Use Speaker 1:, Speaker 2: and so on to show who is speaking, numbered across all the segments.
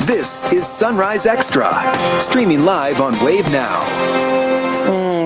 Speaker 1: This is Sunrise Extra, streaming live on Wave Now.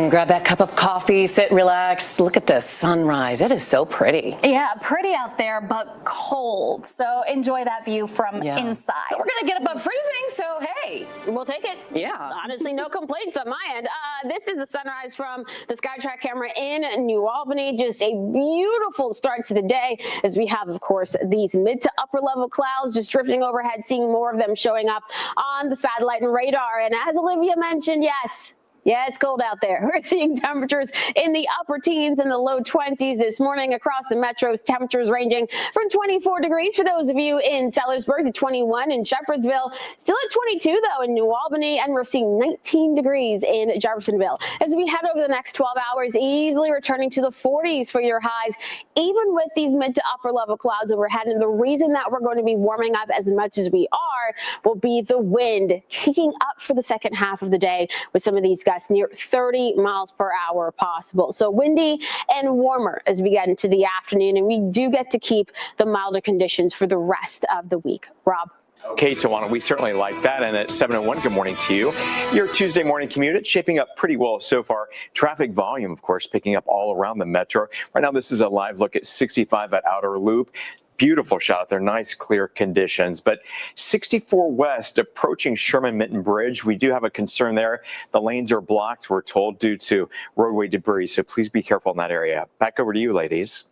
Speaker 2: Grab that cup of coffee, sit, relax. Look at this sunrise. It is so pretty.
Speaker 3: Yeah, pretty out there, but cold. So enjoy that view from inside.
Speaker 2: But we're going to get above freezing, so hey.
Speaker 4: We'll take it.
Speaker 2: Yeah.
Speaker 4: Honestly, no complaints on my end. This is a sunrise from the SkyTrack camera in New Albany. Just a beautiful start to the day as we have, of course, these mid to upper level clouds just drifting overhead, seeing more of them showing up on the satellite and radar. And as Olivia mentioned, yes, it's cold out there. We're seeing temperatures in the upper teens and the low 20s this morning across the metros. Temperatures ranging from 24 degrees for those of you in Sellersburg to 21 in Shepherdsville. Still at 22, though, in New Albany, and we're seeing 19 degrees in Jeffersonville. As we head over the next 12 hours, easily returning to the 40s for your highs, even with these mid to upper level clouds overhead. And the reason that we're going to be warming up as much as we are will be the wind kicking up for the second half of the day with some of these guys near 30 miles per hour possible. So windy and warmer as we get into the afternoon, and we do get to keep the milder conditions for the rest of the week. Rob.
Speaker 5: Okay, Tawana, we certainly like that. And at 7:01, good morning to you. Your Tuesday morning commute, it's shaping up pretty well so far. Traffic volume, of course, picking up all around the metro. Right now, this is a live look at 65 at Outer Loop. Beautiful shot out there, nice clear conditions. But 64 west approaching Sherman-Minton Bridge, we do have a concern there. The lanes are blocked, we're told, due to roadway debris. So please be careful in that area. Back over to you, ladies.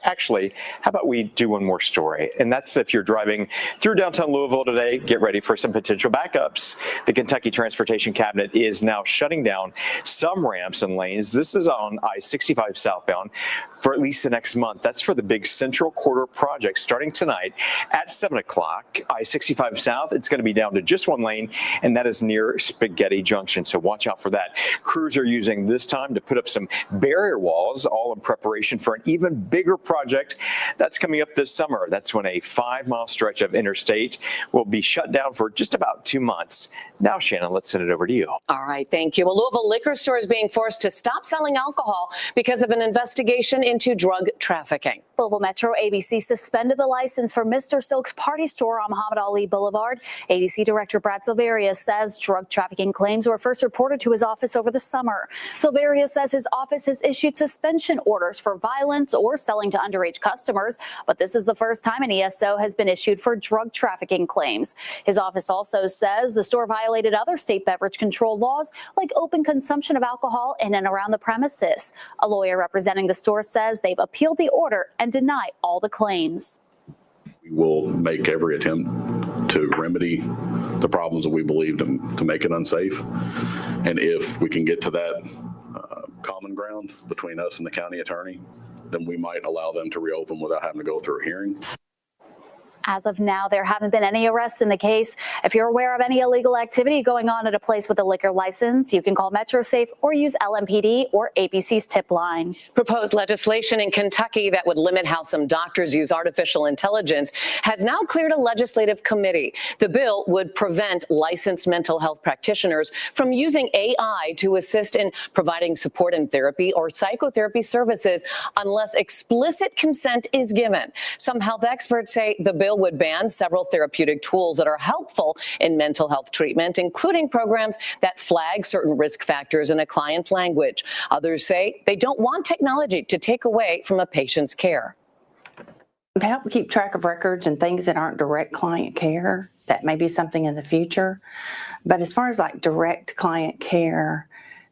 Speaker 5: Actually, how about we do one more story? And that's if you're driving through downtown Louisville today, get ready for some potential backups. The Kentucky Transportation Cabinet is now shutting down some ramps and lanes. This is on I-65 southbound for at least the next month. That's for the big Central Corridor project starting tonight at 7 o'clock. I-65 south, it's going to be down to just one lane, and that is near Spaghetti Junction. So watch out for that. Crews are using this time to put up some barrier walls, all in preparation for an even bigger project that's coming up this summer. That's when a 5-mile stretch of interstate will be shut down for just about 2 months. Now, Shannon, let's send it over to you.
Speaker 2: All right, thank you. A Louisville liquor store is being forced to stop selling alcohol because of an investigation into drug trafficking.
Speaker 3: Louisville Metro ABC suspended the license for Mr. Silk's party store on Muhammad Ali Boulevard. ABC Director Brad Silverius says drug trafficking claims were first reported to his office over the summer. Silverius says his office has issued suspension orders for violence or selling to underage customers, but this is the first time an ESO has been issued for drug trafficking claims. His office also says the store violated other state beverage control laws like open consumption of alcohol in and around the premises. A lawyer representing the store says they've appealed the order and deny all the claims.
Speaker 6: We will make every attempt to remedy the problems that we believe to make it unsafe. And if we can get to that common ground between us and the county attorney, then we might allow them to reopen without having to go through a hearing.
Speaker 3: As of now, there haven't been any arrests in the case. If you're aware of any illegal activity going on at a place with a liquor license, you can call MetroSafe or use LMPD or ABC's tip line.
Speaker 2: Proposed legislation in Kentucky that would limit how some doctors use artificial intelligence has now cleared a legislative committee. The bill would prevent licensed mental health practitioners from using AI to assist in providing support in therapy or psychotherapy services unless explicit consent is given. Some health experts say the bill would ban several therapeutic tools that are helpful in mental health treatment, including programs that flag certain risk factors in a client's language. Others say they don't want technology to take away from a patient's care.
Speaker 7: To help keep track of records and things that aren't direct client care, that may be something in the future. But as far as like direct client care,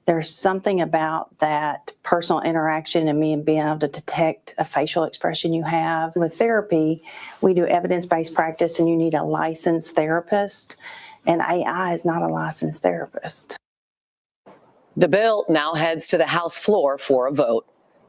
Speaker 7: there's something about that personal interaction and me being able to detect a facial expression you have. With therapy, we do evidence-based practice and you need a licensed therapist, and AI is not a licensed therapist.
Speaker 2: The bill now heads to the House floor for a vote.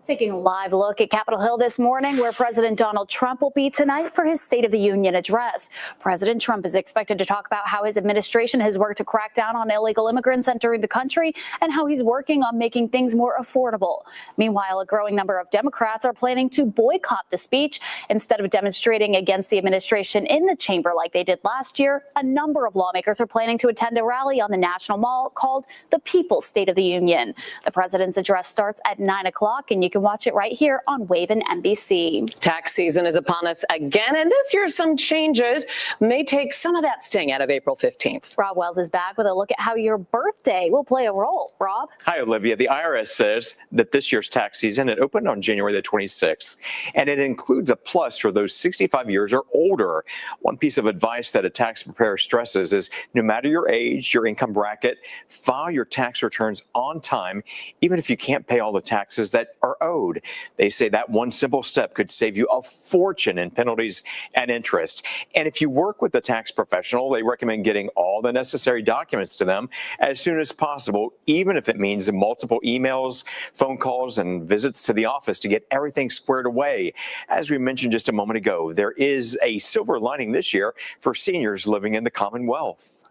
Speaker 3: Taking a live look at Capitol Hill this morning, where President Donald Trump will be tonight for his State of the Union address. President Trump is expected to talk about how his administration has worked to crack down on illegal immigrants entering the country and how he's working on making things more affordable. Meanwhile, a growing number of Democrats are planning to boycott the speech. Instead of demonstrating against the administration in the chamber like they did last year, a number of lawmakers are planning to attend a rally on the National Mall called the People's State of the Union. The president's address starts at 9 o'clock, and you can watch it right here on Wave and NBC.
Speaker 2: Tax season is upon us again, and this year some changes may take some of that sting out of April 15th.
Speaker 3: Rob Wells is back with a look at how your birthday will play a role. Rob?
Speaker 5: Hi, Olivia. The IRS says that this year's tax season, it opened on January the 26th, and it includes a plus for those 65 years or older. One piece of advice that a tax preparer stresses is no matter your age, your income bracket, file your tax returns on time, even if you can't pay all the taxes that are owed. They say that one simple step could save you a fortune in penalties and interest. And if you work with a tax professional, they recommend getting all the necessary documents to them as soon as possible, even if it means multiple emails, phone calls, and visits to the office to get everything squared away. As we mentioned just a moment ago, there is a silver lining this year for seniors living in the Commonwealth.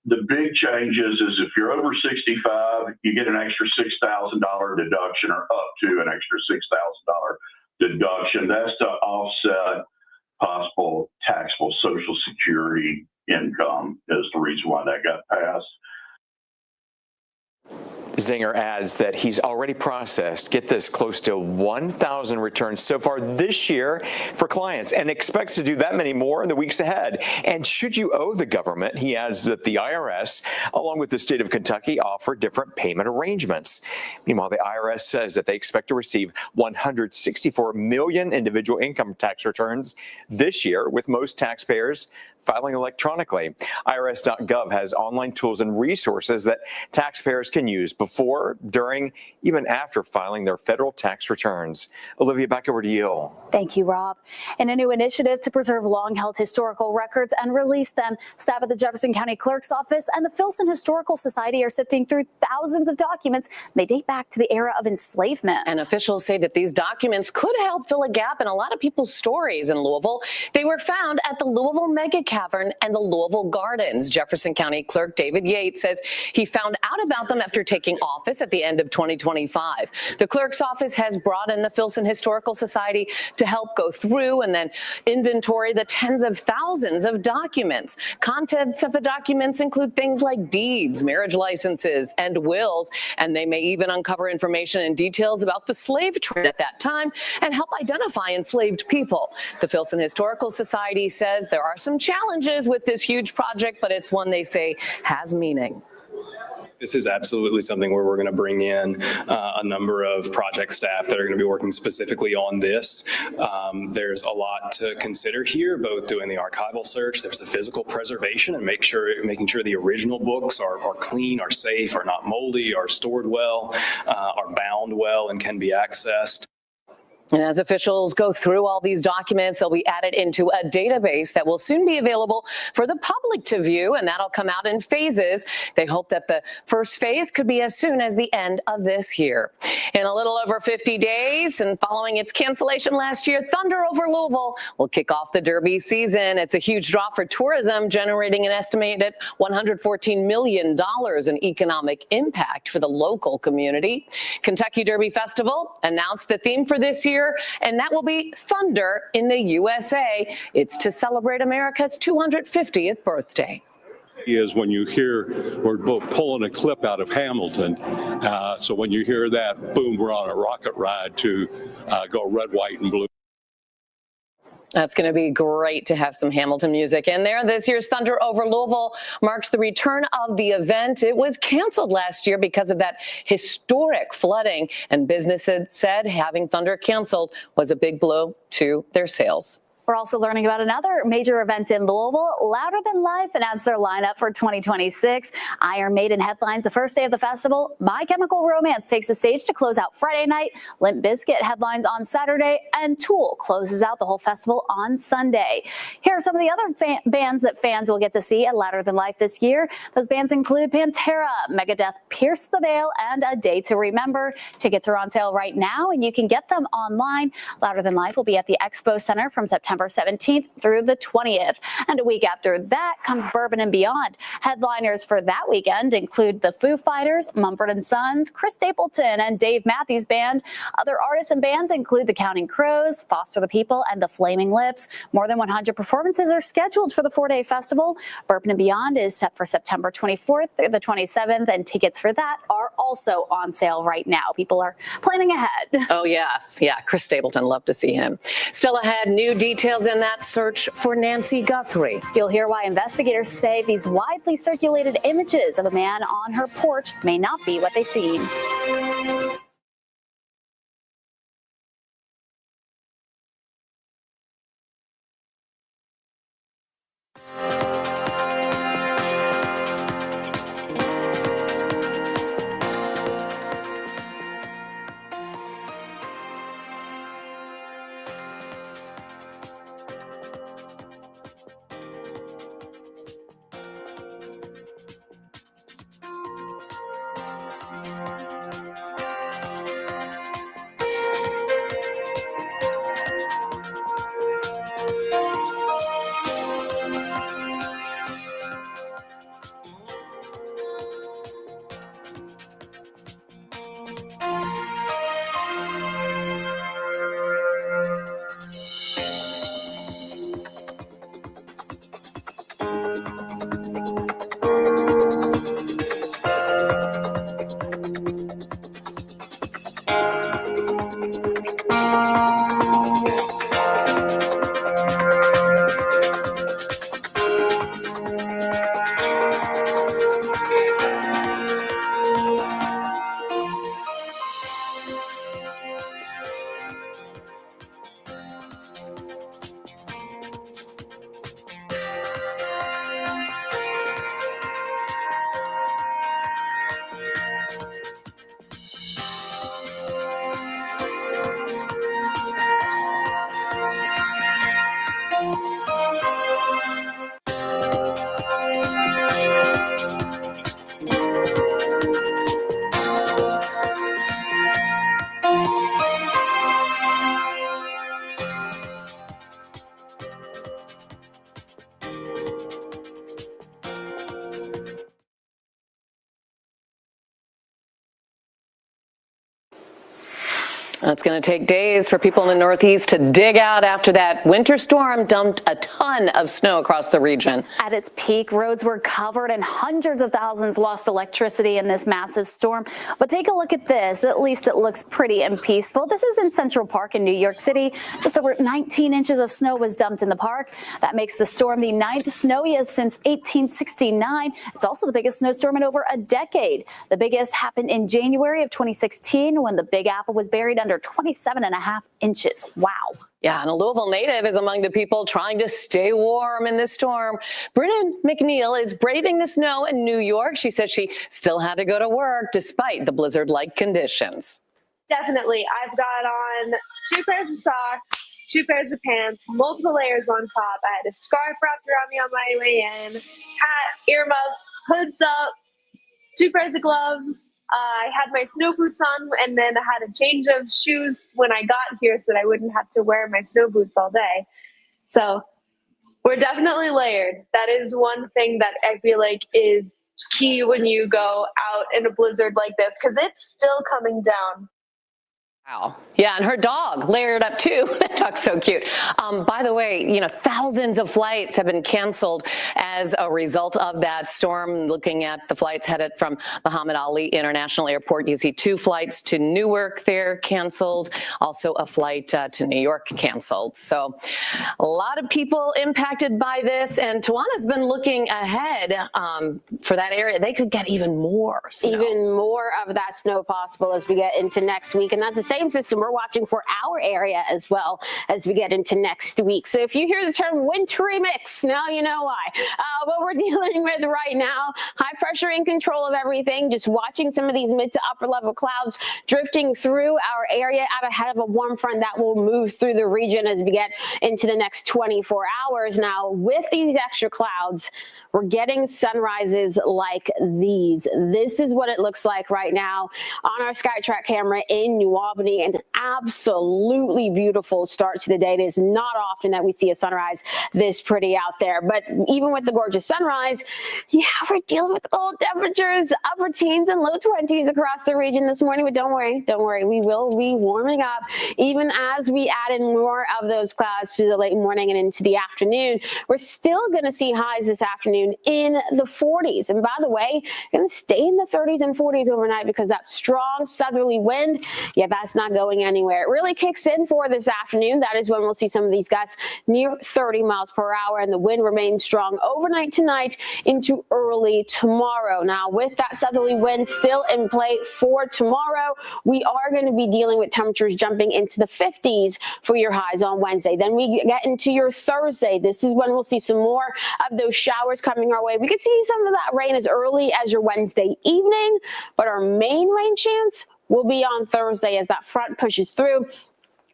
Speaker 8: The big change is if you're over 65, you get an extra $6,000 deduction or up to an extra $6,000 deduction. That's to offset possible taxable Social Security income is the reason why that got passed.
Speaker 5: Zinger adds that he's already processed, get this, close to 1,000 returns so far this year for clients and expects to do that many more in the weeks ahead. And should you owe the government, he adds that the IRS, along with the state of Kentucky, offer different payment arrangements. Meanwhile, the IRS says that they expect to receive 164 million individual income tax returns this year, with most taxpayers filing electronically. IRS.gov has online tools and resources that taxpayers can use before, during, even after filing their federal tax returns. Olivia, back over to you.
Speaker 3: Thank you, Rob. In a new initiative to preserve long-held historical records and release them, staff at the Jefferson County Clerk's Office and the Filson Historical Society are sifting through thousands of documents. They date back to the era of enslavement.
Speaker 2: And officials say that these documents could help fill a gap in a lot of people's stories in Louisville. They were found at the Louisville Mega Cavern and the Louisville Gardens. Jefferson County Clerk David Yates says he found out about them after taking office at the end of 2025. The clerk's office has brought in the Filson Historical Society to help go through and then inventory the tens of thousands of documents. Contents of the documents include things like deeds, marriage licenses, and wills, and they may even uncover information and details about the slave trade at that time and help identify enslaved people. The Filson Historical Society says there are some challenges with this huge project, but it's one they say has meaning.
Speaker 9: This is absolutely something where we're going to bring in a number of project staff that are going to be working specifically on this. There's a lot to consider here, both doing the archival search, there's the physical preservation and making sure the original books are clean, are safe, are not moldy, are stored well, are bound well, and can be accessed.
Speaker 2: And as officials go through all these documents, they'll be added into a database that will soon be available for the public to view, and that'll come out in phases. They hope that the first phase could be as soon as the end of this year. In a little over 50 days, and following its cancellation last year, Thunder over Louisville will kick off the Derby season. It's a huge draw for tourism, generating an estimated $114 million in economic impact for the local community. Kentucky Derby Festival announced the theme for this year, and that will be Thunder in the USA. It's to celebrate America's 250th birthday.
Speaker 10: Is when you hear, we're both pulling a clip out of Hamilton. So when you hear that, boom, we're on a rocket ride to go red, white, and blue.
Speaker 2: That's going to be great to have some Hamilton music in there. This year's Thunder over Louisville marks the return of the event. It was canceled last year because of that historic flooding, and businesses said having Thunder canceled was a big blow to their sales.
Speaker 3: We're also learning about another major event in Louisville. Louder Than Life announced their lineup for 2026. Iron Maiden headlines the first day of the festival. My Chemical Romance takes the stage to close out Friday night. Limp Bizkit headlines on Saturday, and Tool closes out the whole festival on Sunday. Here are some of the other bands that fans will get to see at Louder Than Life this year. Those bands include Pantera, Megadeth, Pierce the Veil, and A Day to Remember. Tickets are on sale right now, and you can get them online. Louder Than Life will be at the Expo Center from September September 17th through the 20th. And a week after that comes Bourbon and Beyond. Headliners for that weekend include the Foo Fighters, Mumford & Sons, Chris Stapleton, and Dave Matthews Band. Other artists and bands include the Counting Crows, Foster the People, and the Flaming Lips. More than 100 performances are scheduled for the 4-day festival. Bourbon and Beyond is set for September 24th through the 27th, and tickets for that are also on sale right now. People are planning ahead.
Speaker 2: Oh, yes. Yeah, Chris Stapleton, love to see him. Still ahead, new details in that search for Nancy Guthrie.
Speaker 3: You'll hear why investigators say these widely circulated images of a man on her porch may not be what they seem.
Speaker 2: It's going to take days for people in the Northeast to dig out after that winter storm dumped a ton of snow across the region.
Speaker 3: At its peak, roads were covered and hundreds of thousands lost electricity in this massive storm. But take a look at this. At least it looks pretty and peaceful. This is in Central Park in New York City. Just over 19 inches of snow was dumped in the park. That makes the storm the 9th snowiest since 1869. It's also the biggest snowstorm in over a decade. The biggest happened in January of 2016 when the Big Apple was buried under 27.5 inches. Wow.
Speaker 2: Yeah, and a Louisville native is among the people trying to stay warm in this storm. Brennan McNeil is braving the snow in New York. She says she still had to go to work despite the blizzard-like conditions.
Speaker 11: Definitely. I've got on 2 pairs of socks, 2 pairs of pants, multiple layers on top. I had a scarf wrapped around me on my way in, hat, earmuffs, hoods up, 2 pairs of gloves. I had my snow boots on, and then I had a change of shoes when I got here so that I wouldn't have to wear my snow boots all day. So we're definitely layered. That is one thing that I feel like is key when you go out in a blizzard like this, because it's still coming down.
Speaker 2: Wow. Yeah, and her dog layered up too. That dog's so cute. By the way, you know, thousands of flights have been canceled as a result of that storm. Looking at the flights headed from Muhammad Ali International Airport, you see 2 flights to Newark there canceled. Also a flight to New York canceled. So a lot of people impacted by this, and Tawana's been looking ahead for that area. They could get even more snow.
Speaker 4: Even more of that snow possible as we get into next week, and that's the same system we're watching for our area as well as we get into next week. So if you hear the term wintry mix, now you know why. What we're dealing with right now, high pressure in control of everything, just watching some of these mid to upper level clouds drifting through our area out ahead of a warm front that will move through the region as we get into the next 24 hours. Now, with these extra clouds, we're getting sunrises like these. This is what it looks like right now on our SkyTrack camera in New Albany. Albany. An absolutely beautiful start to the day. It is not often that we see a sunrise this pretty out there. But even with the gorgeous sunrise, yeah, we're dealing with cold temperatures, upper teens and low 20s across the region this morning. But don't worry, we will be warming up even as we add in more of those clouds through the late morning and into the afternoon. We're still going to see highs this afternoon in the 40s. And by the way, going to stay in the 30s and 40s overnight because that strong southerly wind, yeah, that's not going anywhere. It really kicks in for this afternoon. That is when we'll see some of these gusts near 30 miles per hour, and the wind remains strong overnight tonight into early tomorrow. Now, with that southerly wind still in play for tomorrow, we are going to be dealing with temperatures jumping into the 50s for your highs on Wednesday. Then we get into your Thursday. This is when we'll see some more of those showers coming our way. We could see some of that rain as early as your Wednesday evening, but our main rain chance will be on Thursday as that front pushes through.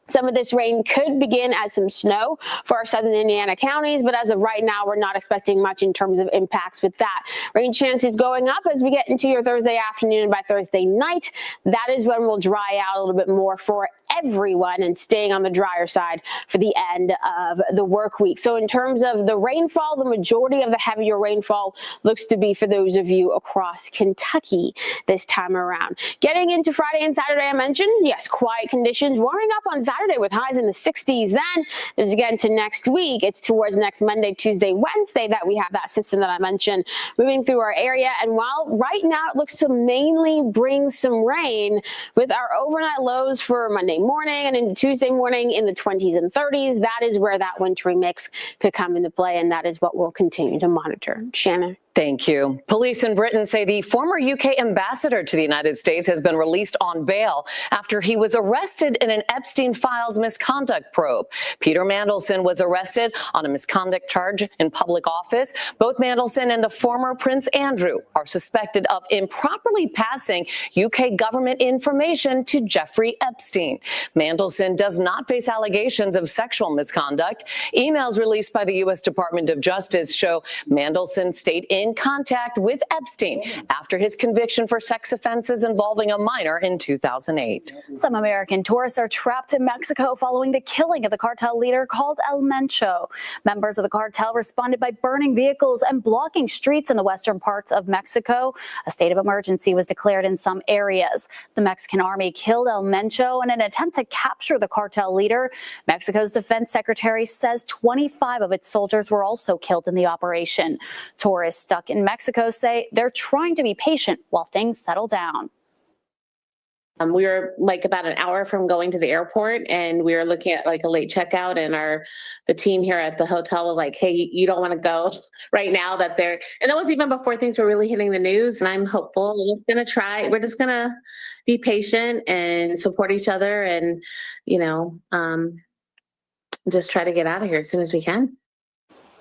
Speaker 4: Some of this rain could begin as some snow for our southern Indiana counties, but as of right now, we're not expecting much in terms of impacts with that. Rain chances going up as we get into your Thursday afternoon, and by Thursday night, that is when we'll dry out a little bit more for everyone and staying on the drier side for the end of the work week. So in terms of the rainfall, the majority of the heavier rainfall looks to be for those of you across Kentucky this time around. Getting into Friday and Saturday, I mentioned, yes, quiet conditions, warming up on Saturday with highs in the 60s. Then as we get into next week, it's towards next Monday, Tuesday, Wednesday that we have that system that I mentioned moving through our area. And while right now it looks to mainly bring some rain, with our overnight lows for Monday morning and into Tuesday morning in the 20s and 30s, that is where that wintry mix could come into play, and that is what we'll continue to monitor. Shannon.
Speaker 2: Thank you. Police in Britain say the former UK ambassador to the United States has been released on bail after he was arrested in an Epstein Files misconduct probe. Peter Mandelson was arrested on a misconduct charge in public office. Both Mandelson and the former Prince Andrew are suspected of improperly passing UK government information to Jeffrey Epstein. Mandelson does not face allegations of sexual misconduct. Emails released by the U.S. Department of Justice show Mandelson stayed in contact with Epstein after his conviction for sex offenses involving a minor in 2008.
Speaker 3: Some American tourists are trapped in Mexico following the killing of the cartel leader called El Mencho. Members of the cartel responded by burning vehicles and blocking streets in the western parts of Mexico. A state of emergency was declared in some areas. The Mexican army killed El Mencho in an attempt to capture the cartel leader. Mexico's defense secretary says 25 of its soldiers were also killed in the operation. Tourists stuck in Mexico say they're trying to be patient while things settle down.
Speaker 12: We were like about an hour from going to the airport, and we were looking at like a late checkout, and the team here at the hotel was like, hey, you don't want to go right now that they're, and that was even before things were really hitting the news. And I'm hopeful. We're just going to be patient and support each other, and, just try to get out of here as soon as we can.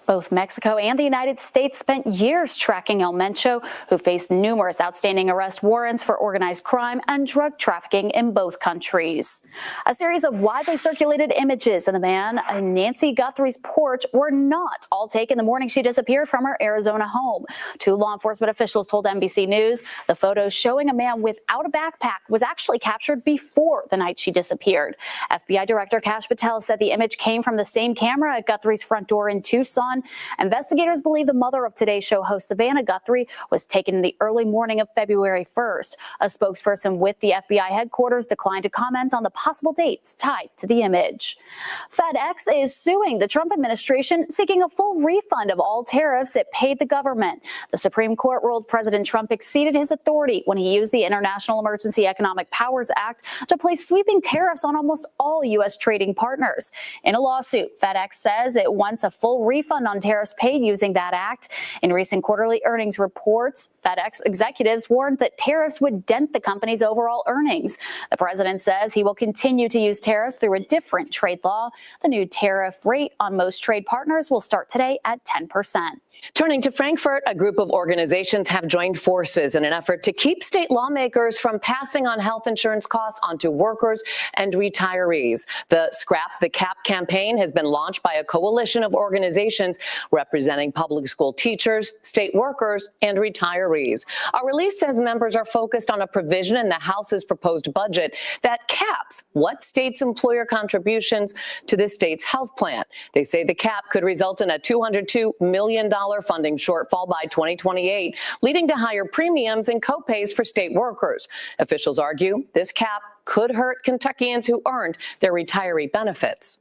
Speaker 3: Both Mexico and the United States spent years tracking El Mencho, who faced numerous outstanding arrest warrants for organized crime and drug trafficking in both countries. A series of widely circulated images of the man in Nancy Guthrie's porch were not all taken the morning she disappeared from her Arizona home. Two law enforcement officials told NBC News the photos showing a man without a backpack was actually captured before the night she disappeared. FBI Director Kash Patel said the image came from the same camera at Guthrie's front door in Tucson. Investigators believe the mother of Today Show host Savannah Guthrie was taken in the early morning of February 1st. A spokesperson with the FBI headquarters declined to comment on the possible dates tied to the image. FedEx is suing the Trump administration, seeking a full refund of all tariffs it paid the government. The Supreme Court ruled President Trump exceeded his authority when he used the International Emergency Economic Powers Act to place sweeping tariffs on almost all U.S. trading partners. In a lawsuit, FedEx says it wants a full refund on tariffs paid using that act. In recent quarterly earnings reports, FedEx executives warned that tariffs would dent the company's overall earnings. The president says he will continue to use tariffs through a different trade law. The new tariff rate on most trade partners will start today at 10%.
Speaker 2: Turning to Frankfurt, a group of organizations have joined forces in an effort to keep state lawmakers from passing on health insurance costs onto workers and retirees. The Scrap the Cap campaign has been launched by a coalition of organizations organizations representing public school teachers, state workers, and retirees. A release says members are focused on a provision in the House's proposed budget that caps what states' employer contributions to the state's health plan. They say the cap could result in a $202 million funding shortfall by 2028, leading to higher premiums and copays for state workers. Officials argue this cap could hurt Kentuckians who earned their retiree benefits.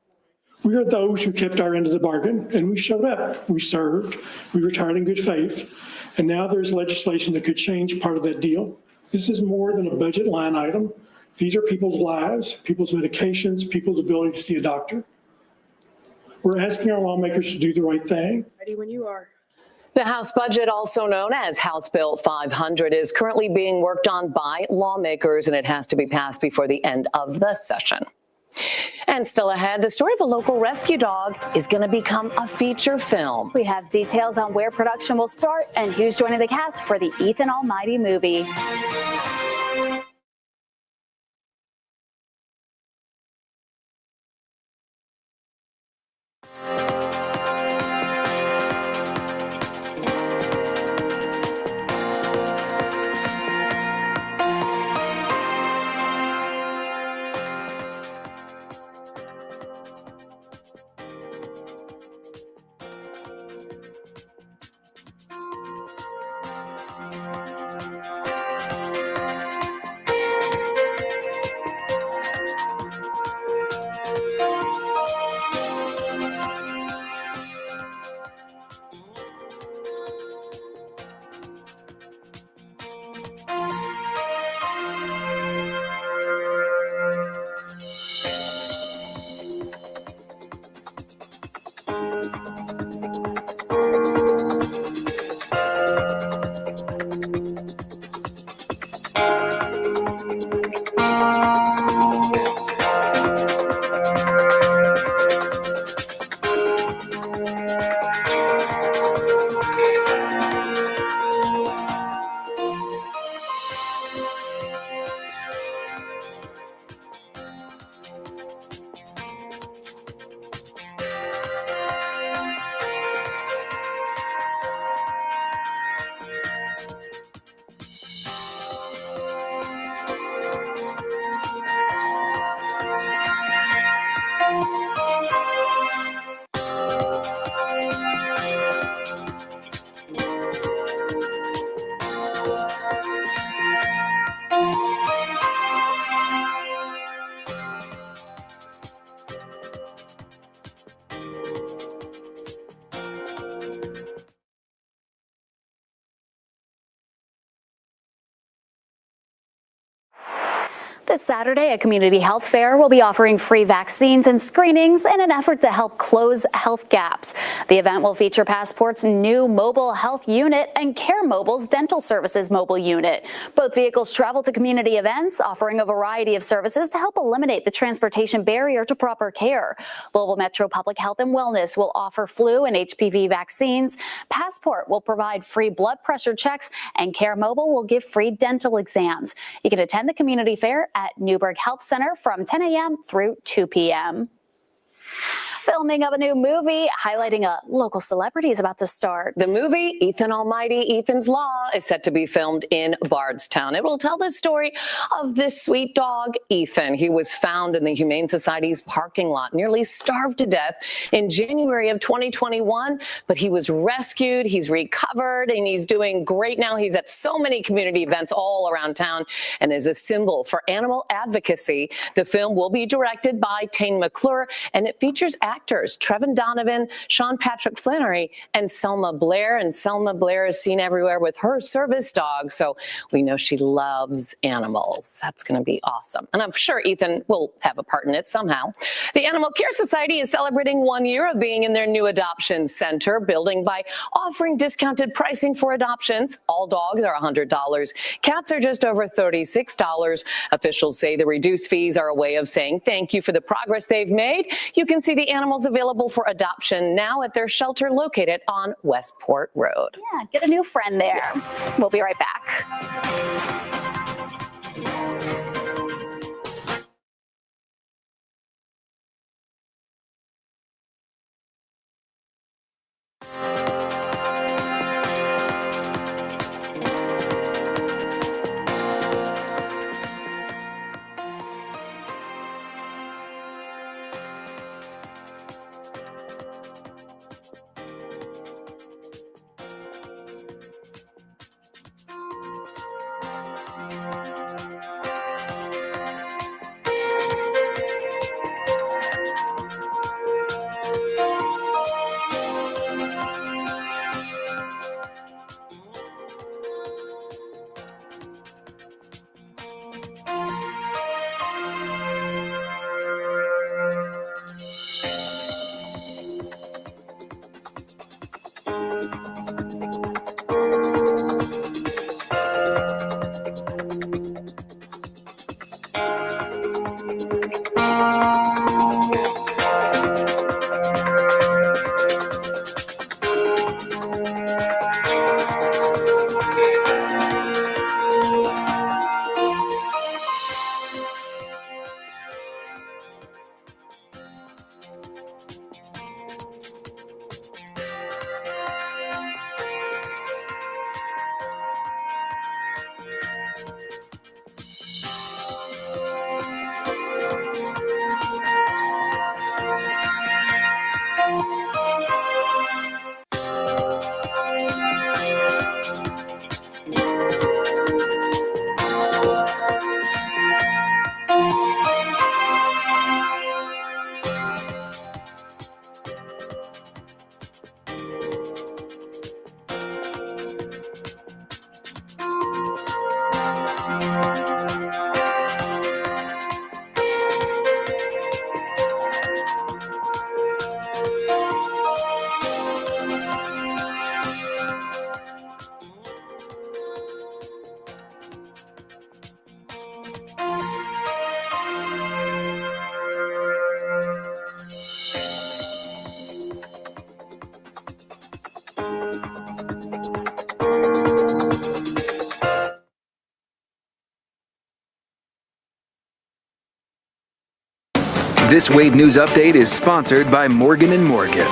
Speaker 13: We are those who kept our end of the bargain, and we showed up. We served. We retired in good faith. And now there's legislation that could change part of that deal. This is more than a budget line item. These are people's lives, people's medications, people's ability to see a doctor. We're asking our lawmakers to do the right thing.
Speaker 11: Ready when you are.
Speaker 2: The House budget, also known as House Bill 500, is currently being worked on by lawmakers, and it has to be passed before the end of the session. And still ahead, the story of a local rescue dog is going to become a feature film.
Speaker 3: We have details on where production will start and who's joining the cast for the Ethan Almighty movie. This Saturday, a community health fair will be offering free vaccines and screenings in an effort to help close health gaps. The event will feature Passport's new mobile health unit and Care Mobile's dental services mobile unit. Both vehicles travel to community events, offering a variety of services to help eliminate the transportation barrier to proper care. Louisville Metro Public Health and Wellness will offer flu and HPV vaccines. Passport will provide free blood pressure checks, and Care Mobile will give free dental exams. You can attend the community fair at Newburgh Health Center from 10 a.m. through 2 p.m. Filming of a new movie highlighting a local celebrity is about to start.
Speaker 2: The movie, Ethan Almighty, Ethan's Law, is set to be filmed in Bardstown. It will tell the story of this sweet dog, Ethan. He was found in the Humane Society's parking lot, nearly starved to death in January of 2021, but he was rescued, he's recovered, and he's doing great now. He's at so many community events all around town and is a symbol for animal advocacy. The film will be directed by Tane McClure, and it features actors Trevin Donovan, Sean Patrick Flannery, and Selma Blair. And Selma Blair is seen everywhere with her service dog, so we know she loves animals. That's going to be awesome. And I'm sure Ethan will have a part in it somehow. The Animal Care Society is celebrating 1 year of being in their new adoption center building by offering discounted pricing for adoptions. All dogs are $100. Cats are just over $36. Officials say the reduced fees are a way of saying thank you for the progress they've made. You can see the animals available for adoption now at their shelter located on Westport Road.
Speaker 3: Yeah, get a new friend there. We'll be right back.
Speaker 1: This Wave News Update is sponsored by Morgan & Morgan.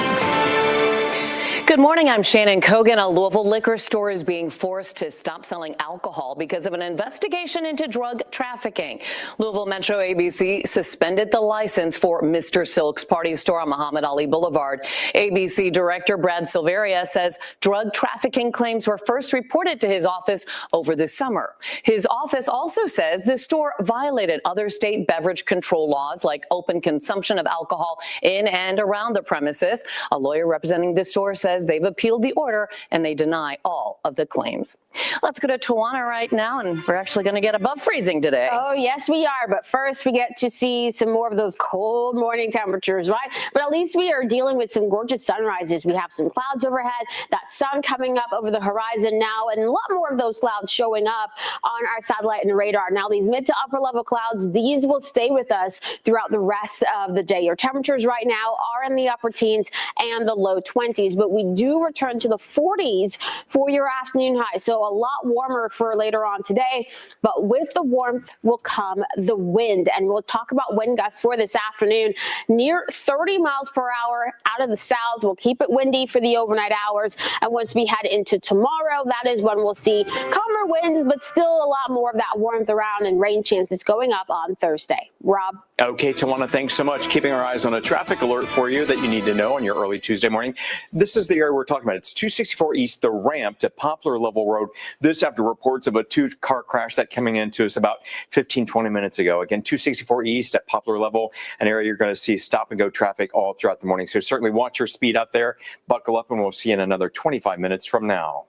Speaker 2: Good morning, I'm Shannon Kogan. A Louisville liquor store is being forced to stop selling alcohol because of an investigation into drug trafficking. Louisville Metro ABC suspended the license for Mr. Silk's Party Store on Muhammad Ali Boulevard. ABC Director Brad Silveria says drug trafficking claims were first reported to his office over the summer. His office also says the store violated other state beverage control laws like open consumption of alcohol in and around the premises. A lawyer representing the store says they've appealed the order and they deny all of the claims. Let's go to Tawana right now, and we're actually going to get above freezing today.
Speaker 4: Oh, yes, we are. But first, we get to see some more of those cold morning temperatures, right? But at least we are dealing with some gorgeous sunrises. We have some clouds overhead, that sun coming up over the horizon now, and a lot more of those clouds showing up on our satellite and radar. Now, these mid to upper level clouds, these will stay with us throughout the rest of the day. Your temperatures right now are in the upper teens and the low 20s, but we do return to the 40s for your afternoon high. So a lot warmer for later on today, but with the warmth will come the wind, and we'll talk about wind gusts for this afternoon near 30 miles per hour out of the south. We'll keep it windy for the overnight hours, and once we head into tomorrow, that is when we'll see calmer winds, but still a lot more of that warmth around, and rain chances going up on Thursday. Rob?
Speaker 5: Okay, Tawana, thanks so much. Keeping our eyes on a traffic alert for you that you need to know on your early Tuesday morning. This is the area we're talking about. It's 264 East, the ramp to Poplar Level Road. This after reports of a two-car crash that coming into us about 15-20 minutes ago. Again, 264 East at Poplar Level, an area you're going to see stop-and-go traffic all throughout the morning. So certainly watch your speed out there. Buckle up, and we'll see you in another 25 minutes from now.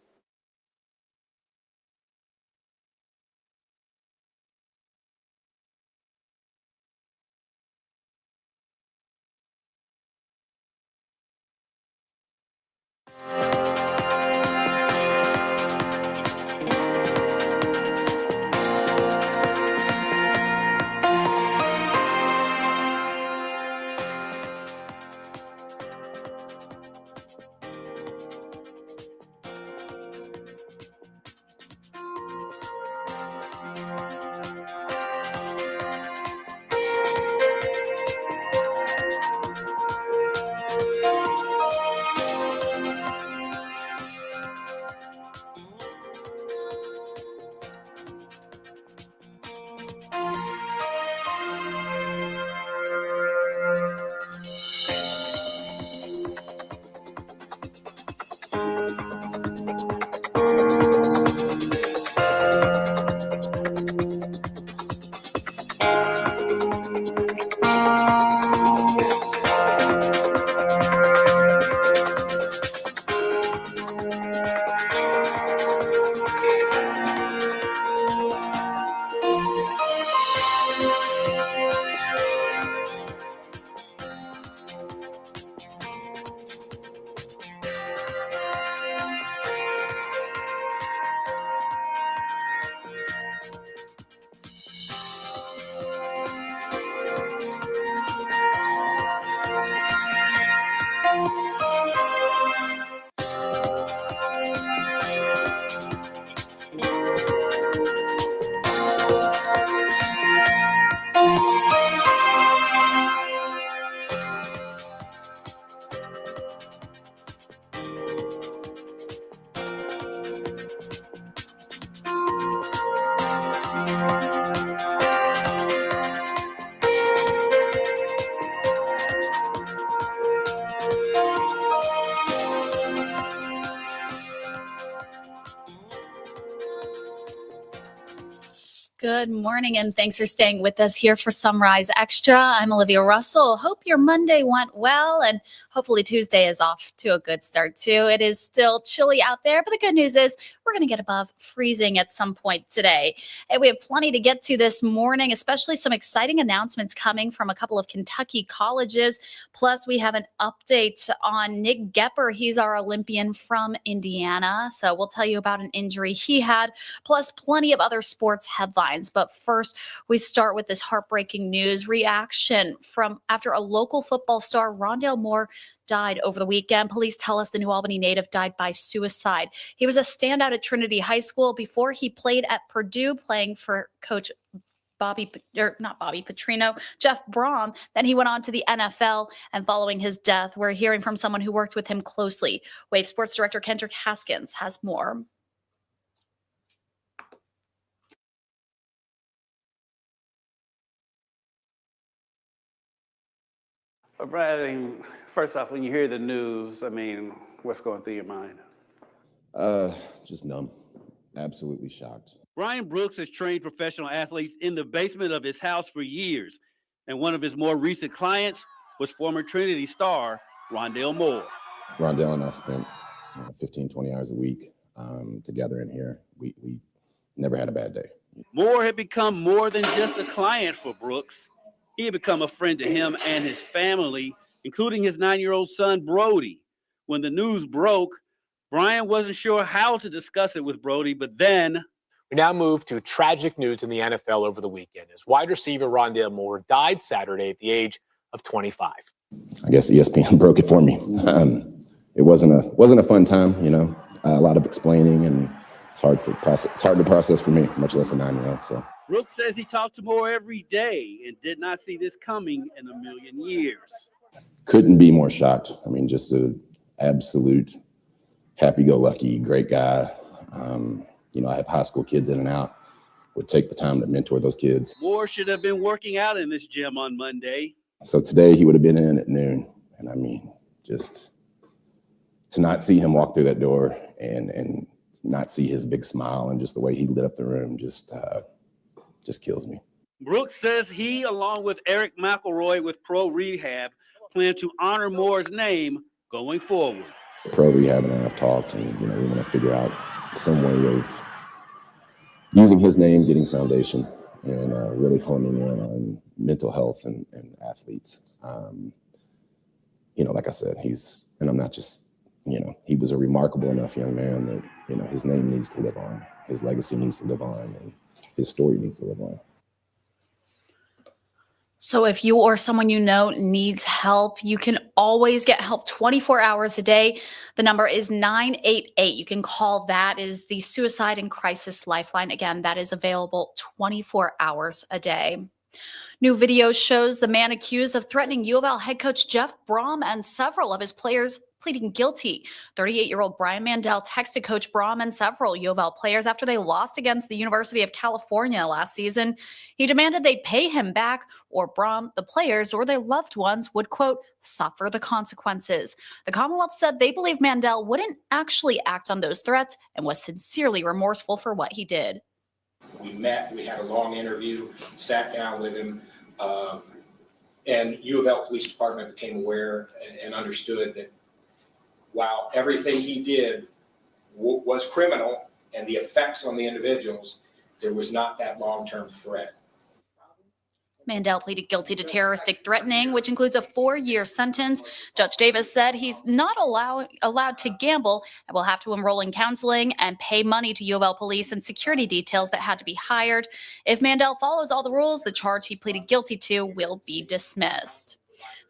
Speaker 14: Good morning, and thanks for staying with us here for Sunrise Extra. I'm Olivia Russell. Hope your Monday went well, and hopefully Tuesday is off to a good start too. It is still chilly out there, but the good news is we're going to get above freezing at some point today. And we have plenty to get to this morning, especially some exciting announcements coming from a couple of Kentucky colleges. Plus, we have an update on Nick Gepper. He's our Olympian from Indiana. So we'll tell you about an injury he had, plus plenty of other sports headlines. But first, we start with this heartbreaking news reaction from after a local football star, Rondale Moore, died over the weekend. Police tell us the New Albany native died by suicide. He was a standout at Trinity High School before he played at Purdue, playing for Coach Jeff Brom. Then he went on to the NFL, and following his death, we're hearing from someone who worked with him closely. Wave Sports Director Kendrick Haskins has more.
Speaker 15: Brad, first off, when you hear the news, I mean, what's going through your mind?
Speaker 16: Just numb. Absolutely shocked.
Speaker 15: Brian Brooks has trained professional athletes in the basement of his house for years, and one of his more recent clients was former Trinity star Rondale Moore.
Speaker 16: Rondale and I spent 15, 20 hours a week together in here. We never had a bad day.
Speaker 15: Moore had become more than just a client for Brooks. He had become a friend to him and his family, including his 9-year-old son, Brody. When the news broke, Brian wasn't sure how to discuss it with Brody, but then...
Speaker 17: We now move to tragic news in the NFL over the weekend as wide receiver Rondale Moore died Saturday at the age of 25.
Speaker 16: I guess ESPN broke it for me. It wasn't a fun time, you know, a lot of explaining, and it's hard to process for me, much less a 9-year-old. So
Speaker 15: Brooks says he talked to Moore every day and did not see this coming in a million years.
Speaker 16: Couldn't be more shocked. I mean, just an absolute happy-go-lucky, great guy. You know, I have high school kids in and out, would take the time to mentor those kids.
Speaker 15: Moore should have been working out in this gym on Monday.
Speaker 16: So today he would have been in at noon. And I mean, just to not see him walk through that door and not see his big smile and just the way he lit up the room just kills me.
Speaker 15: Brooks says he, along with Eric McElroy with Pro Rehab, plan to honor Moore's name going forward.
Speaker 16: Pro Rehab and I have talked, and, you know, we want to figure out some way of using his name, getting foundation, and really honing in on mental health and athletes. You know, like I said, and I'm not just, you know, he was a remarkable enough young man that, you know, his name needs to live on, his legacy needs to live on, and his story needs to live on.
Speaker 14: So if you or someone you know needs help, you can always get help 24 hours a day. The number is 988. You can call that. It is the Suicide and Crisis Lifeline. Again, that is available 24 hours a day. New video shows the man accused of threatening U of L head coach Jeff Brom and several of his players pleading guilty. 38-year-old Brian Mandel texted Coach Brom and several U of L players after they lost against the University of California last season. He demanded they pay him back, or Brom, the players, or their loved ones would, quote, suffer the consequences. The Commonwealth said they believe Mandel wouldn't actually act on those threats and was sincerely remorseful for what he did.
Speaker 18: We met, we had a long interview, sat down with him, and U of L Police Department became aware and understood that while everything he did was criminal and the effects on the individuals, there was not that long-term threat.
Speaker 14: Mandel pleaded guilty to terroristic threatening, which includes a 4-year sentence. Judge Davis said he's not allowed to gamble and will have to enroll in counseling and pay money to U of L police and security details that had to be hired. If Mandel follows all the rules, the charge he pleaded guilty to will be dismissed.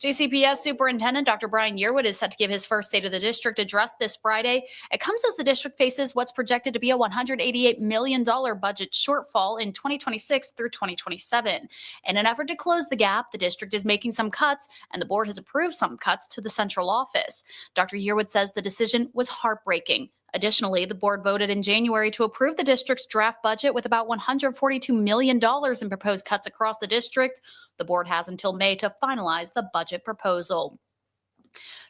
Speaker 14: JCPS Superintendent Dr. Brian Yearwood is set to give his first State of the District address this Friday. It comes as the district faces what's projected to be a $188 million budget shortfall in 2026 through 2027. In an effort to close the gap, the district is making some cuts, and the board has approved some cuts to the central office. Dr. Yearwood says the decision was heartbreaking. Additionally, the board voted in January to approve the district's draft budget with about $142 million in proposed cuts across the district. The board has until May to finalize the budget proposal.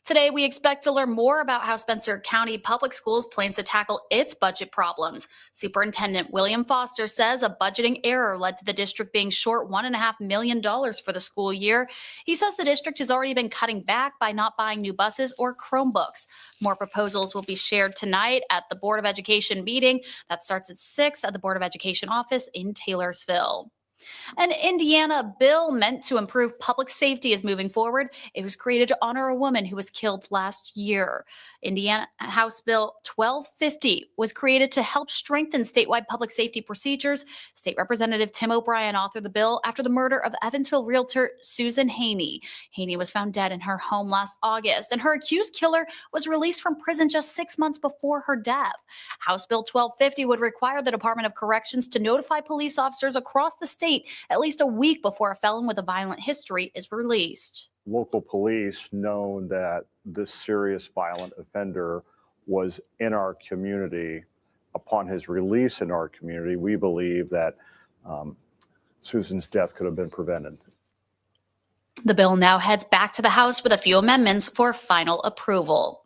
Speaker 14: Today, we expect to learn more about how Spencer County Public Schools plans to tackle its budget problems. Superintendent William Foster says a budgeting error led to the district being short $1.5 million for the school year. He says the district has already been cutting back by not buying new buses or Chromebooks. More proposals will be shared tonight at the Board of Education meeting. That starts at 6 at the Board of Education office in Taylorsville. An Indiana bill meant to improve public safety is moving forward. It was created to honor a woman who was killed last year. Indiana House Bill 1250 was created to help strengthen statewide public safety procedures. State Representative Tim O'Brien authored the bill after the murder of Evansville realtor Susan Haney. Haney was found dead in her home last August, and her accused killer was released from prison just 6 months before her death. House Bill 1250 would require the Department of Corrections to notify police officers across the state state at least a week before a felon with a violent history is released.
Speaker 19: Local police known that this serious violent offender was in our community. Upon his release in our community, we believe that Susan's death could have been prevented.
Speaker 14: The bill now heads back to the House with a few amendments for final approval.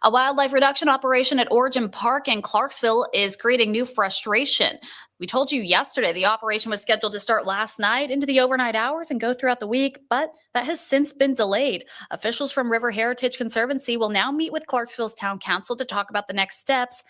Speaker 14: A wildlife reduction operation at Origin Park in Clarksville is creating new frustration. We told you yesterday the operation was scheduled to start last night into the overnight hours and go throughout the week, but that has since been delayed. Officials from River Heritage Conservancy will now meet with Clarksville's town council to talk about the next steps.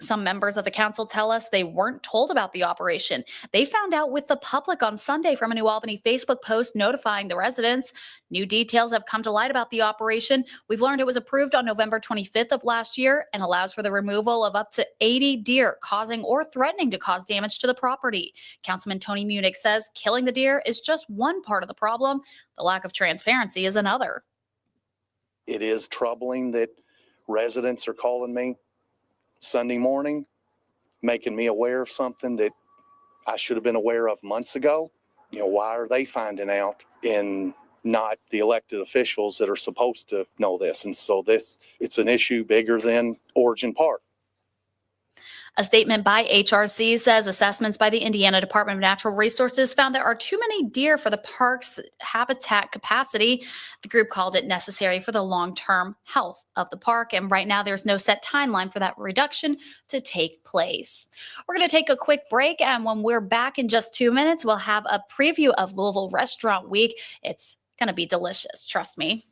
Speaker 14: Some members of the council tell us they weren't told about the operation. They found out with the public on Sunday from a New Albany Facebook post notifying the residents. New details have come to light about the operation. We've learned it was approved on November 25th of last year and allows for the removal of up to 80 deer causing or threatening to cause damage to the property. Councilman Tony Munich says killing the deer is just one part of the problem. The lack of transparency is another.
Speaker 20: It is troubling that residents are calling me Sunday morning, making me aware of something that I should have been aware of months ago. You know, why are they finding out and not the elected officials that are supposed to know this? And so it's an issue bigger than Origin Park.
Speaker 14: A statement by HRC says assessments by the Indiana Department of Natural Resources found there are too many deer for the park's habitat capacity. The group called it necessary for the long-term health of the park. And right now there's no set timeline for that reduction to take place. We're going to take a quick break. And when we're back in just 2 minutes, we'll have a preview of Louisville Restaurant Week. It's going to be delicious. Trust me.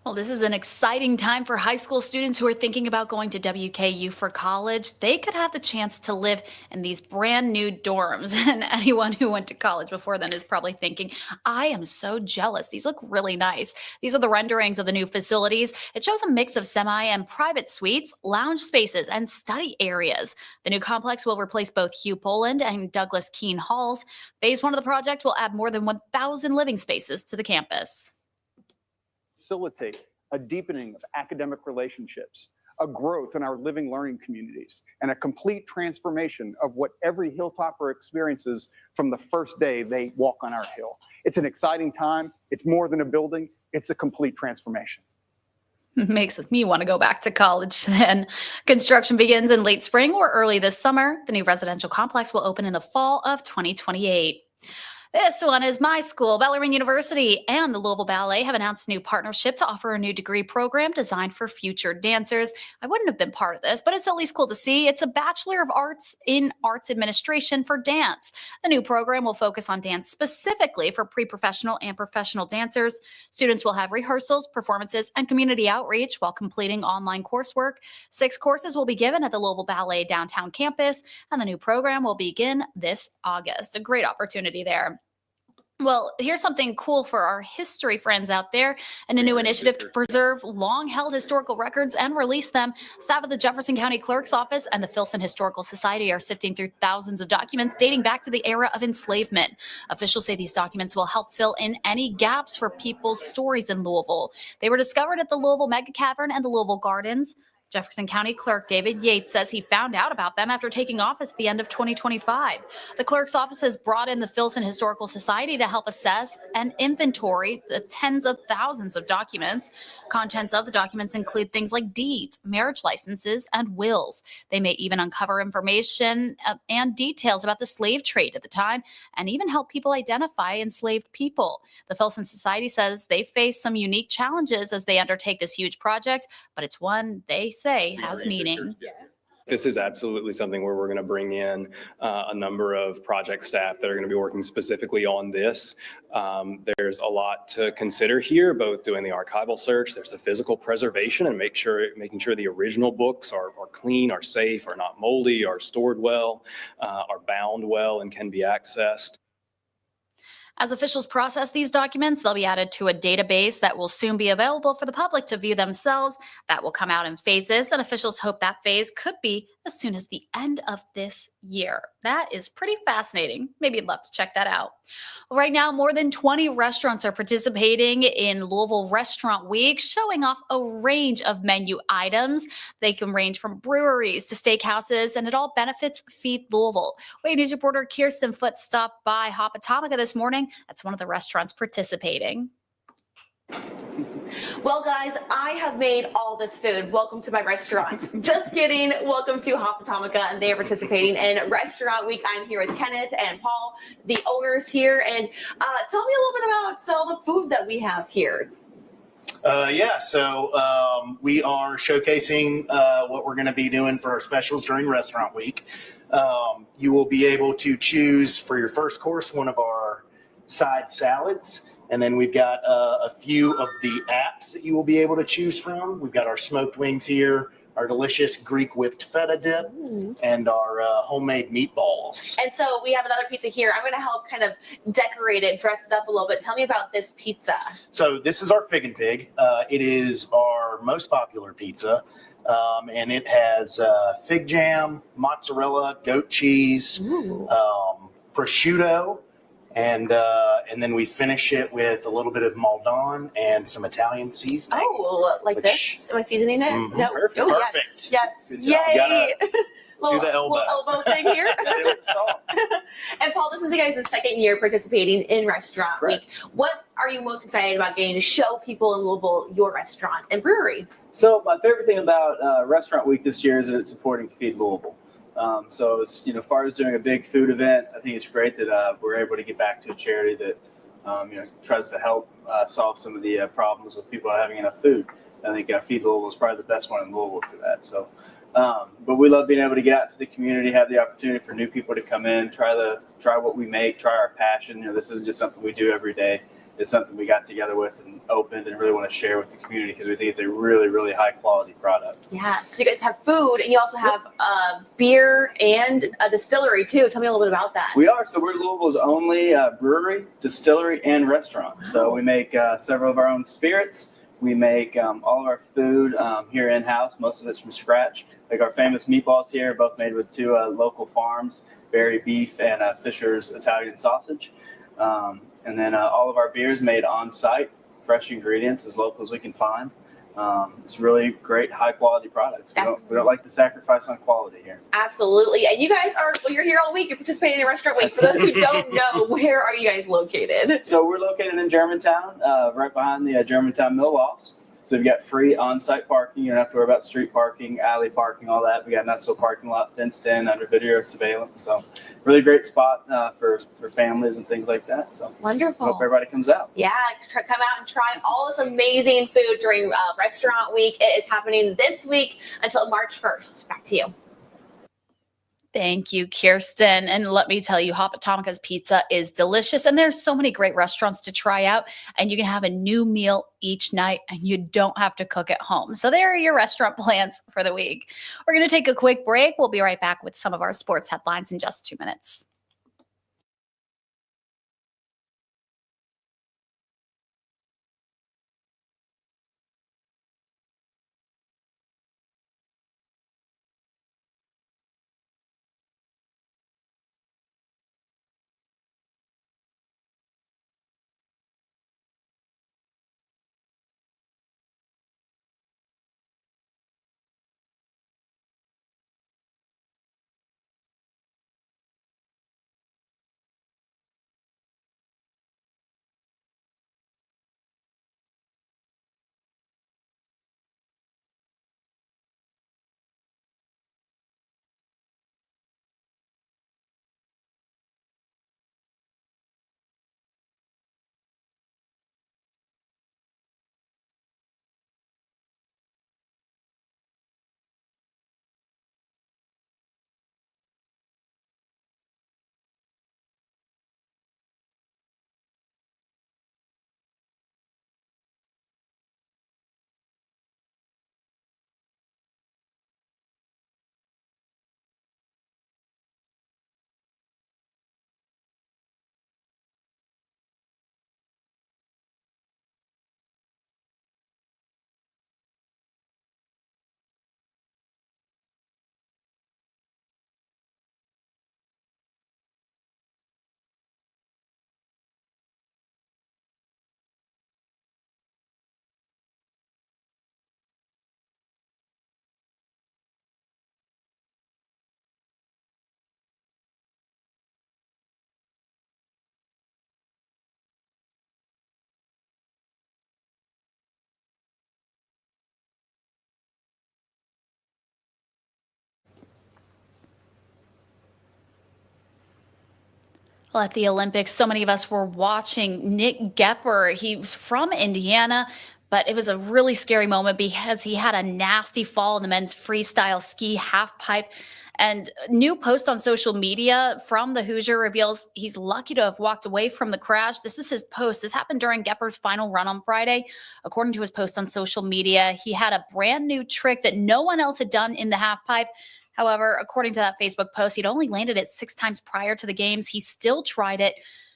Speaker 14: Well, this is an exciting time for high school students who are thinking about going to WKU for college. They could have the chance to live in these brand new dorms. And anyone who went to college before then is probably thinking, I am so jealous. These look really nice. These are the renderings of the new facilities. It shows a mix of semi and private suites, lounge spaces, and study areas. The new complex will replace both Hugh Poland and Douglas Keene halls. Phase 1 of the project will add more than 1,000 living spaces to the campus.
Speaker 21: Facilitate a deepening of academic relationships, a growth in our living learning communities, and a complete transformation of what every Hilltopper experiences from the first day they walk on our hill. It's an exciting time. It's more than a building. It's a complete transformation.
Speaker 14: Makes me want to go back to college then. Construction begins in late spring or early this summer. The new residential complex will open in the fall of 2028. This one is my school. Bellarmine University and the Louisville Ballet have announced a new partnership to offer a new degree program designed for future dancers. I wouldn't have been part of this, but it's at least cool to see. It's a Bachelor of Arts in Arts Administration for dance. The new program will focus on dance specifically for pre-professional and professional dancers. Students will have rehearsals, performances, and community outreach while completing online coursework. 6 courses will be given at the Louisville Ballet downtown campus, and the new program will begin this August. A great opportunity there. Well, here's something cool for our history friends out there, and a new initiative to preserve long-held historical records and release them. Staff at the Jefferson County Clerk's Office and the Filson Historical Society are sifting through thousands of documents dating back to the era of enslavement. Officials say these documents will help fill in any gaps for people's stories in Louisville. They were discovered at the Louisville Mega Cavern and the Louisville Gardens. Jefferson County Clerk David Yates says he found out about them after taking office at the end of 2025. The clerk's office has brought in the Filson Historical Society to help assess and inventory the tens of thousands of documents. Contents of the documents include things like deeds, marriage licenses, and wills. They may even uncover information and details about the slave trade at the time, and even help people identify enslaved people. The Filson Society says they face some unique challenges as they undertake this huge project, but it's one they say has meaning.
Speaker 9: This is absolutely something where we're going to bring in a number of project staff that are going to be working specifically on this. There's a lot to consider here, both doing the archival search, there's the physical preservation and making sure the original books are clean, are safe, are not moldy, are stored well, are bound well, and can be accessed.
Speaker 14: As officials process these documents, they'll be added to a database that will soon be available for the public to view themselves. That will come out in phases, and officials hope that phase could be as soon as the end of this year. That is pretty fascinating. Maybe you'd love to check that out. Right now, more than 20 restaurants are participating in Louisville Restaurant Week, showing off a range of menu items. They can range from breweries to steakhouses, and it all benefits Feed Louisville. Wave News reporter Kirsten Foote stopped by Hopatomica this morning. That's one of the restaurants participating.
Speaker 6: Well, guys, I have made all this food. Welcome to my restaurant. Just kidding. Welcome to Hopatomica, and they are participating in Restaurant Week. I'm here with Kenneth and Paul, the owners here, and tell me a little bit about all the food that we have here.
Speaker 22: So we are showcasing what we're going to be doing for our specials during Restaurant Week. You will be able to choose for your first course one of our side salads. And then we've got a few of the apps that you will be able to choose from. We've got our smoked wings here, our delicious Greek whipped feta dip, and our homemade meatballs.
Speaker 6: And so we have another pizza here. I'm going to help kind of decorate it, dress it up a little bit. Tell me about this pizza.
Speaker 22: So this is our Fig and Pig. It is our most popular pizza. And it has fig jam, mozzarella, goat cheese, prosciutto, and then we finish it with a little bit of Maldon and some Italian seasoning.
Speaker 6: Oh, like this? Am I seasoning it?
Speaker 22: Mm-hmm.
Speaker 6: No.
Speaker 22: Perfect.
Speaker 6: Oh,
Speaker 22: Perfect.
Speaker 6: yes.
Speaker 22: Good
Speaker 6: Yay.
Speaker 22: job. Do the elbow.
Speaker 6: Little elbow thing here. And Paul, this is you guys' second year participating in Restaurant Week. What are you most excited about getting to show people in Louisville your restaurant and brewery?
Speaker 23: So my favorite thing about Restaurant Week this year is that it's supporting Feed Louisville. So as far as doing a big food event, I think it's great that we're able to get back to a charity that tries to help solve some of the problems with people not having enough food. I think Feed Louisville is probably the best one in Louisville for that. So, but we love being able to get out to the community, have the opportunity for new people to come in, try what we make, try our passion. This isn't just something we do every day. It's something we got together with and opened and really want to share with the community because we think it's a really, really high quality product.
Speaker 6: Yes, you guys have food and you also have beer and a distillery too. Tell me a little bit about that.
Speaker 23: We are. So we're Louisville's only brewery, distillery, and restaurant. Wow. So we make several of our own spirits. We make all of our food here in-house. Most of it's from scratch. Like our famous meatballs here, both made with 2 local farms, Berry Beef and Fisher's Italian Sausage. And then all of our beers made on site, fresh ingredients, as local as we can find. It's really great, high quality products. We don't like to sacrifice on quality here.
Speaker 6: Absolutely. And you guys you're here all week. You're participating in Restaurant Week. For those who don't know, where are you guys located?
Speaker 23: So we're located in Germantown, right behind the Germantown Mill Lofts. So we've got free on-site parking. You don't have to worry about street parking, alley parking, all that. We got a nice little parking lot fenced in under video surveillance. So really great spot for families and things like that. So
Speaker 6: Wonderful.
Speaker 23: hope everybody comes out.
Speaker 6: Yeah, come out and try all this amazing food during Restaurant Week. It is happening this week until March 1st. Back to you.
Speaker 14: Thank you, Kirsten. And let me tell you, Hopatomica's pizza is delicious. And there's so many great restaurants to try out. And you can have a new meal each night and you don't have to cook at home. So there are your restaurant plans for the week. We're going to take a quick break. We'll be right back with some of our sports headlines in just 2 minutes. Well, at the Olympics, so many of us were watching Nick Gepper. He was from Indiana, but it was a really scary moment because he had a nasty fall in the men's freestyle ski half pipe. And a new post on social media from the Hoosier reveals he's lucky to have walked away from the crash. This is his post. This happened during Gepper's final run on Friday. According to his post on social media, he had a brand new trick that no one else had done in the half pipe. However, according to that Facebook post, he'd only landed it 6 times prior to the games. He still tried it.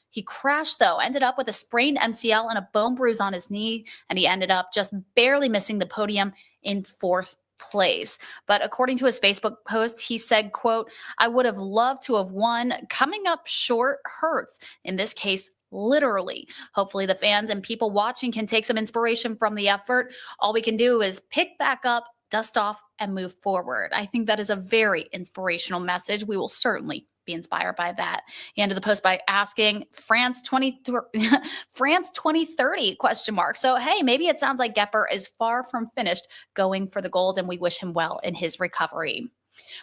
Speaker 14: He crashed, though, ended up with a sprained MCL and a bone bruise on his knee, and he ended up just barely missing the podium in 4th place. But according to his Facebook post, he said, quote, "I would have loved to have won. Coming up short hurts." In this case, literally. Hopefully the fans and people watching can take some inspiration from the effort. All we can do is pick back up, dust off, and move forward. I think that is a very inspirational message. We will certainly be inspired by that. He ended the post by asking France 2030 question mark. So, hey, maybe it sounds like Gepper is far from finished going for the gold, and we wish him well in his recovery.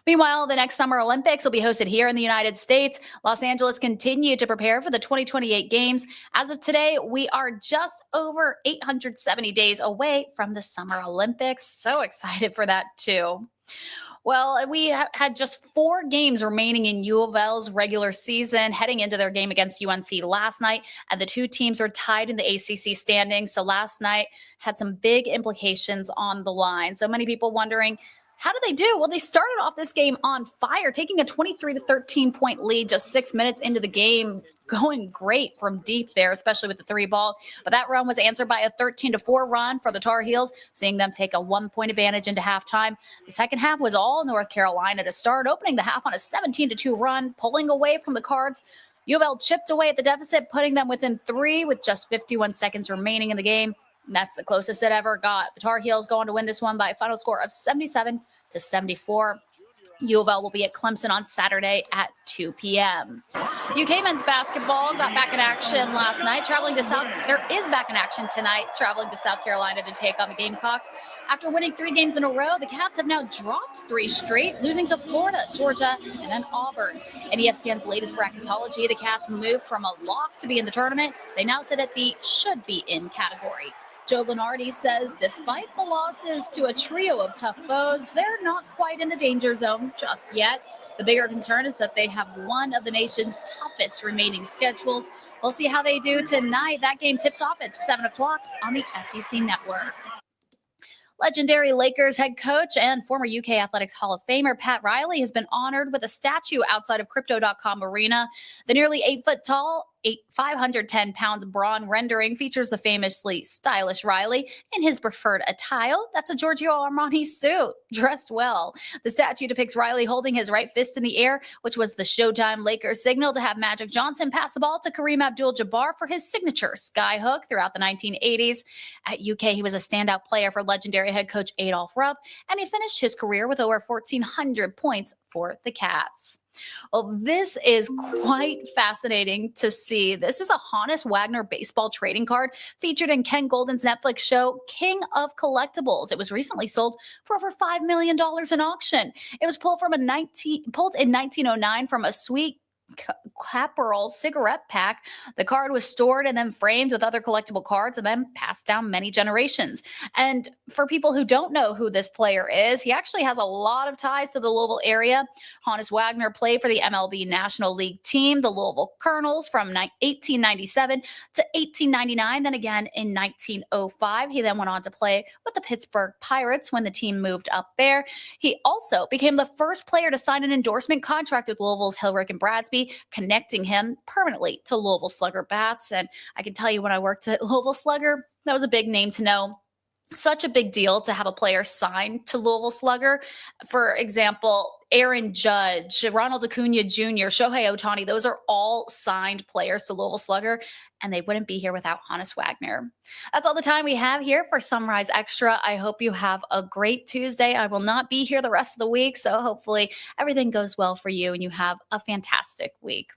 Speaker 14: Meanwhile, the next Summer Olympics will be hosted here in the United States. Los Angeles continued to prepare for the 2028 Games. As of today, we are just over 870 days away from the Summer Olympics. So excited for that, too. Well, we had just 4 games remaining in U of L's regular season heading into their game against UNC last night, and the 2 teams were tied in the ACC standings. So last night had some big implications on the line. So many people wondering, how did they do? Well, they started off this game on fire, taking a 23-13 point lead just 6 minutes into the game, going great from deep there, especially with the 3 ball. But that run was answered by a 13-4 run for the Tar Heels, seeing them take a 1-point advantage into halftime. The second half was all North Carolina to start, opening the half on a 17-2 run, pulling away from the Cards. U of L chipped away at the deficit, putting them within 3 with just 51 seconds remaining in the game. And that's the closest it ever got. The Tar Heels go on to win this one by a final score of 77-74. U of L will be at Clemson on Saturday at 2 p.m. UK men's basketball got back in action last night, there is back in action tonight, traveling to South Carolina to take on the Gamecocks. After winning 3 games in a row, the Cats have now dropped 3 straight, losing to Florida, Georgia, and then Auburn. In ESPN's latest bracketology, the Cats moved from a lock to be in the tournament. They now sit at the should be in category. Joe Lunardi says despite the losses to a trio of tough foes, they're not quite in the danger zone just yet. The bigger concern is that they have one of the nation's toughest remaining schedules. We'll see how they do tonight. That game tips off at 7 o'clock on the SEC Network. Legendary Lakers head coach and former UK Athletics Hall of Famer Pat Riley has been honored with a statue outside of Crypto.com Arena. The nearly 8-foot-tall, 510 pounds brawn rendering features the famously stylish Riley in his preferred attire. That's a Giorgio Armani suit, dressed well. The statue depicts Riley holding his right fist in the air, which was the Showtime Lakers signal to have Magic Johnson pass the ball to Kareem Abdul-Jabbar for his signature skyhook throughout the 1980s. At UK, he was a standout player for legendary head coach Adolph Rupp, and he finished his career with over 1,400 points for the Cats. Well, this is quite fascinating to see. This is a Honus Wagner baseball trading card featured in Ken Golden's Netflix show, King of Collectibles. It was recently sold for over $5 million in auction. It was pulled in 1909 from a sweet Caporal cigarette pack. The card was stored and then framed with other collectible cards and then passed down many generations. And for people who don't know who this player is, he actually has a lot of ties to the Louisville area. Honus Wagner played for the MLB National League team, the Louisville Colonels, from 1897 to 1899. Then again in 1905, he then went on to play with the Pittsburgh Pirates when the team moved up there. He also became the first player to sign an endorsement contract with Louisville's Hilrick and Bradsby, connecting him permanently to Louisville Slugger bats. And I can tell you, when I worked at Louisville Slugger, that was a big name to know. Such a big deal to have a player signed to Louisville Slugger. For example, Aaron Judge, Ronald Acuna Jr., Shohei Ohtani, those are all signed players to Louisville Slugger, and they wouldn't be here without Honus Wagner. That's all the time we have here for Sunrise Extra. I hope you have a great Tuesday. I will not be here the rest of the week, so hopefully everything goes well for you and you have a fantastic week.